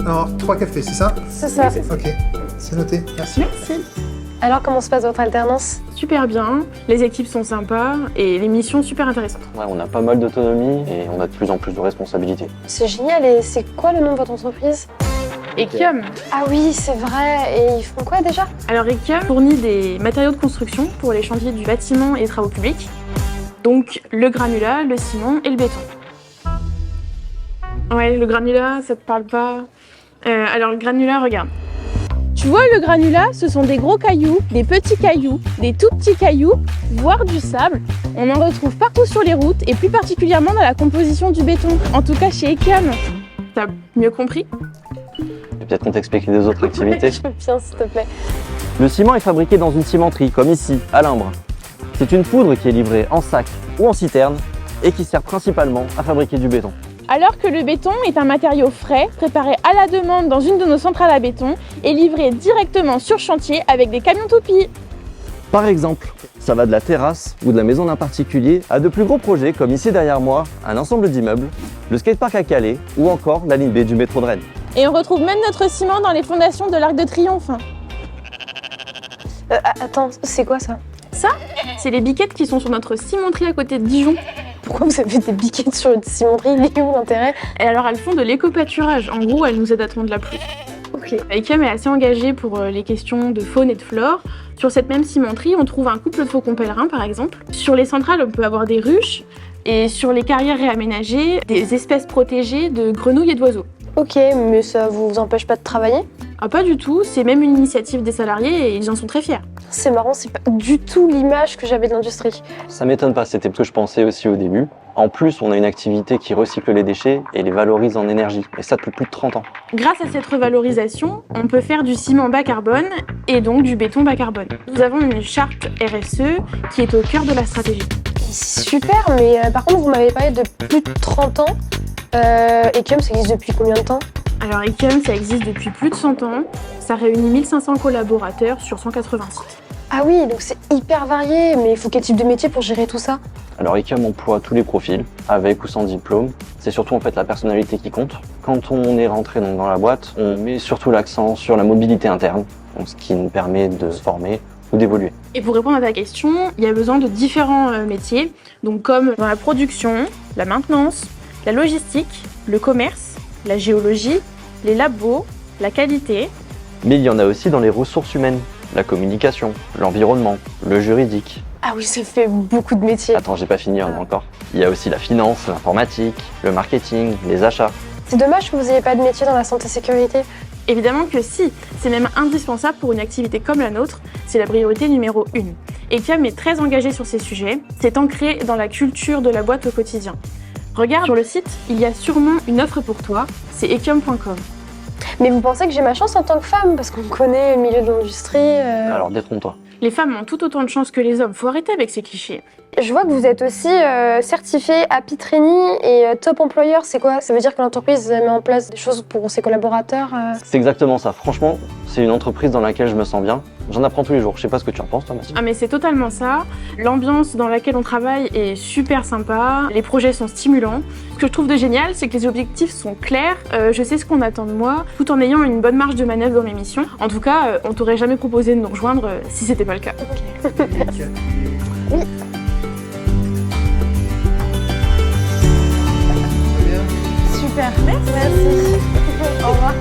Alors, 3 cafés, c'est ça? C'est ça. Ok, c'est noté. Merci. Merci. Alors, comment se passe votre alternance? Super bien, les équipes sont sympas et les missions super intéressantes. Ouais, on a pas mal d'autonomie et on a de plus en plus de responsabilités. C'est génial, et c'est quoi le nom de votre entreprise? Ekium. Ah oui, c'est vrai, et ils font quoi déjà? Alors Ekium fournit des matériaux de construction pour les chantiers du bâtiment et des travaux publics. Donc le granulat, le ciment et le béton. Ouais, le granulat, ça te parle pas? Alors le granulat, regarde. Tu vois, le granulat, ce sont des gros cailloux, des petits cailloux, des tout petits cailloux, voire du sable. On en retrouve partout sur les routes et plus particulièrement dans la composition du béton. En tout cas chez Ekium. T'as mieux compris? Et peut-être qu'on t'explique les autres activités. Je veux bien, s'il te plaît. Le ciment est fabriqué dans une cimenterie, comme ici, à Limbre. C'est une poudre qui est livrée en sac ou en citerne et qui sert principalement à fabriquer du béton. Alors que le béton est un matériau frais, préparé à la demande dans une de nos centrales à béton et livré directement sur chantier avec des camions toupies. Par exemple, ça va de la terrasse ou de la maison d'un particulier à de plus gros projets comme ici derrière moi, un ensemble d'immeubles, le skatepark à Calais ou encore la ligne B du métro de Rennes. Et on retrouve même notre ciment dans les fondations de l'Arc de Triomphe. Attends, c'est quoi ça? Ça, c'est les biquettes qui sont sur notre cimenterie à côté de Dijon. Pourquoi vous avez des biquettes sur une cimenterie? Il est où l'intérêt? Et alors elles font de l'éco-pâturage. En gros, elles nous aident à attendre la pluie. Ok. Ekium est assez engagé pour les questions de faune et de flore. Sur cette même cimenterie, on trouve un couple de faucons pèlerins par exemple. Sur les centrales, on peut avoir des ruches. Et sur les carrières réaménagées, des espèces protégées de grenouilles et d'oiseaux. Ok, mais ça vous empêche pas de travailler? Ah pas du tout, c'est même une initiative des salariés et ils en sont très fiers. C'est marrant, c'est pas du tout l'image que j'avais de l'industrie. Ça m'étonne pas, c'était ce que je pensais aussi au début. En plus, on a une activité qui recycle les déchets et les valorise en énergie, et ça depuis plus de 30 ans. Grâce à cette revalorisation, on peut faire du ciment bas carbone et donc du béton bas carbone. Nous avons une charte RSE qui est au cœur de la stratégie. C'est super, mais par contre, vous m'avez parlé de plus de 30 ans. Ekium, ça existe depuis combien de temps? Alors Ekium, ça existe depuis plus de 100 ans. Ça réunit 1500 collaborateurs sur 180 sites. Ah oui, donc c'est hyper varié, mais il faut quel type de métier pour gérer tout ça? Alors Ekium emploie tous les profils, avec ou sans diplôme. C'est surtout en fait la personnalité qui compte. Quand on est rentré donc dans la boîte, on met surtout l'accent sur la mobilité interne, donc ce qui nous permet de se former ou d'évoluer. Et pour répondre à ta question, il y a besoin de différents métiers, donc comme dans la production, la maintenance, la logistique, le commerce, la géologie, les labos, la qualité. Mais il y en a aussi dans les ressources humaines, la communication, l'environnement, le juridique. Ah oui, ça fait beaucoup de métiers. Attends, j'ai pas fini, il y en a encore. Il y a aussi la finance, l'informatique, le marketing, les achats. C'est dommage que vous n'ayez pas de métier dans la santé-sécurité. Évidemment que si, c'est même indispensable pour une activité comme la nôtre, c'est la priorité numéro 1. Ekium est très engagé sur ces sujets, c'est ancré dans la culture de la boîte au quotidien. Regarde sur le site, il y a sûrement une offre pour toi, c'est ekium.com. Mais vous pensez que j'ai ma chance en tant que femme? Parce qu'on connaît le milieu de l'industrie. Alors détrompe-toi. Les femmes ont tout autant de chance que les hommes, faut arrêter avec ces clichés. Je vois que vous êtes aussi certifié Happy Trainee et top employeur. C'est quoi? Ça veut dire que l'entreprise met en place des choses pour ses collaborateurs C'est exactement ça. Franchement, c'est une entreprise dans laquelle je me sens bien. J'en apprends tous les jours. Je sais pas ce que tu en penses, toi, Mathilde. Ah mais c'est totalement ça. L'ambiance dans laquelle on travaille est super sympa, les projets sont stimulants. Ce que je trouve de génial, c'est que les objectifs sont clairs, je sais ce qu'on attend de moi, tout en ayant une bonne marge de manœuvre dans mes missions. En tout cas, on t'aurait jamais proposé de nous rejoindre si c'était pas le cas. Oui. Super. Merci. Au revoir.